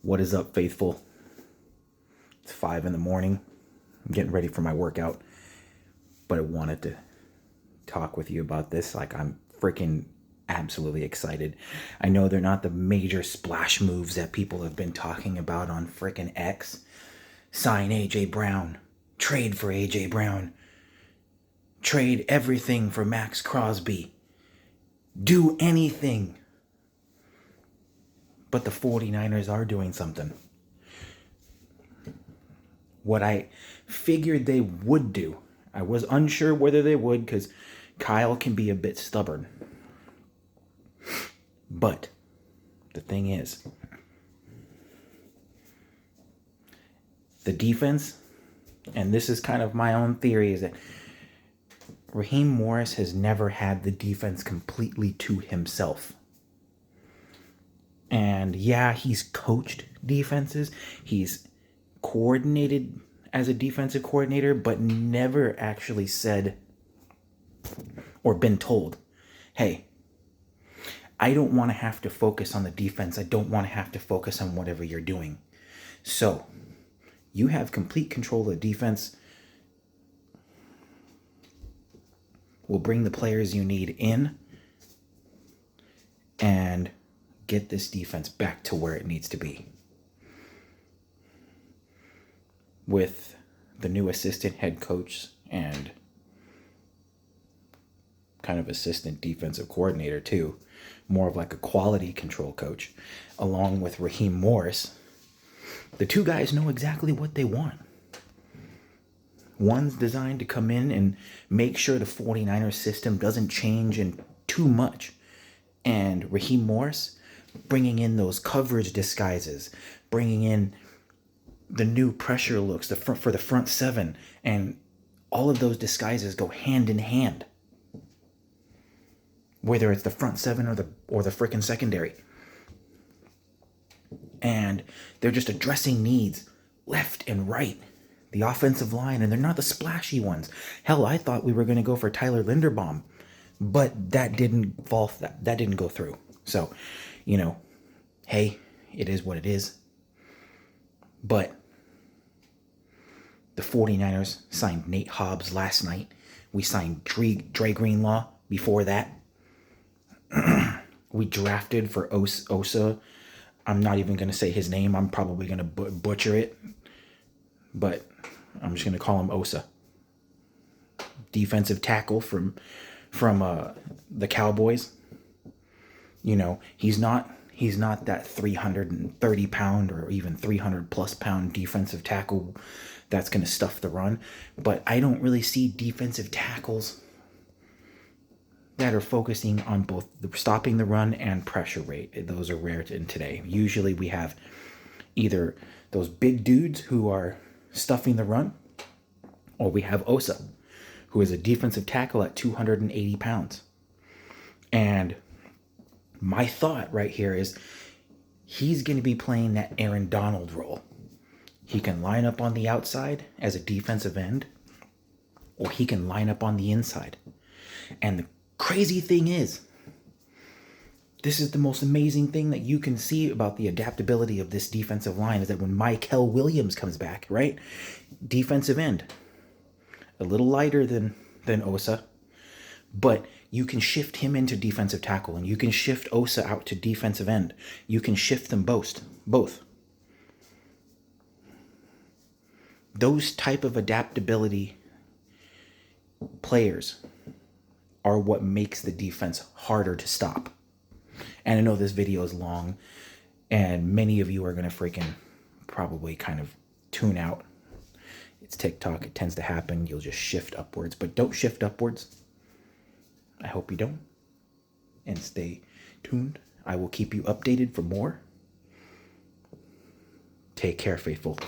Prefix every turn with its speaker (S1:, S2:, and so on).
S1: What is up, faithful? It's 5 in the morning. I'm getting ready for my workout, but I wanted to talk with you about this. I'm freaking absolutely excited. I know they're not the major splash moves that people have been talking about on freaking X. Sign AJ Brown. Trade for AJ Brown. Trade everything for Max Crosby. Do anything. But the 49ers are doing something. What I figured they would do, I was unsure whether they would because Kyle can be a bit stubborn. But the thing is, the defense, and this is kind of my own theory, is that Raheem Morris has never had the defense completely to himself. And yeah, he's coached defenses. He's coordinated as a defensive coordinator, but never actually said or been told, hey, I don't want to have to focus on the defense. I don't want to have to focus on whatever you're doing. So you have complete control of the defense. We'll bring the players you need in and get this defense back to where it needs to be. With the new assistant head coach and kind of assistant defensive coordinator too, more of like a quality control coach, along with Raheem Morris, the two guys know exactly what they want. One's designed to come in and make sure the 49ers system doesn't change in too much. And Raheem Morris, bringing in those coverage disguises, bringing in the new pressure looks for the front seven, and all of those disguises go hand in hand. Whether it's the front seven or the freaking secondary. And they're just addressing needs left and right. The offensive line, and they're not the splashy ones. Hell, I thought we were going to go for Tyler Linderbaum, but that didn't fall. That didn't go through. So, hey, it is what it is. But the 49ers signed Nate Hobbs last night. We signed Dre Greenlaw before that. We drafted for Osa. I'm not even going to say his name. I'm probably going to butcher it. But I'm just going to call him Osa. Defensive tackle from the Cowboys. He's not that 330 pound or even 300 plus pound defensive tackle that's going to stuff the run. But I don't really see defensive tackles that are focusing on both stopping the run and pressure rate. Those are rare in today. Usually we have either those big dudes who are stuffing the run, or we have Osa, who is a defensive tackle at 280 pounds. And my thought right here is he's going to be playing that Aaron Donald role. He can line up on the outside as a defensive end, or he can line up on the inside. And the crazy thing is, this is the most amazing thing that you can see about the adaptability of this defensive line, is that when Mikel Williams comes back, right? Defensive end. A little lighter than Osa, but you can shift him into defensive tackle, and you can shift Osa out to defensive end. You can shift them both. Those type of adaptability players are what makes the defense harder to stop. And I know this video is long, and many of you are going to freaking probably kind of tune out. It's TikTok. It tends to happen. You'll just shift upwards, but don't shift upwards. I hope you don't. And stay tuned. I will keep you updated for more. Take care, faithful.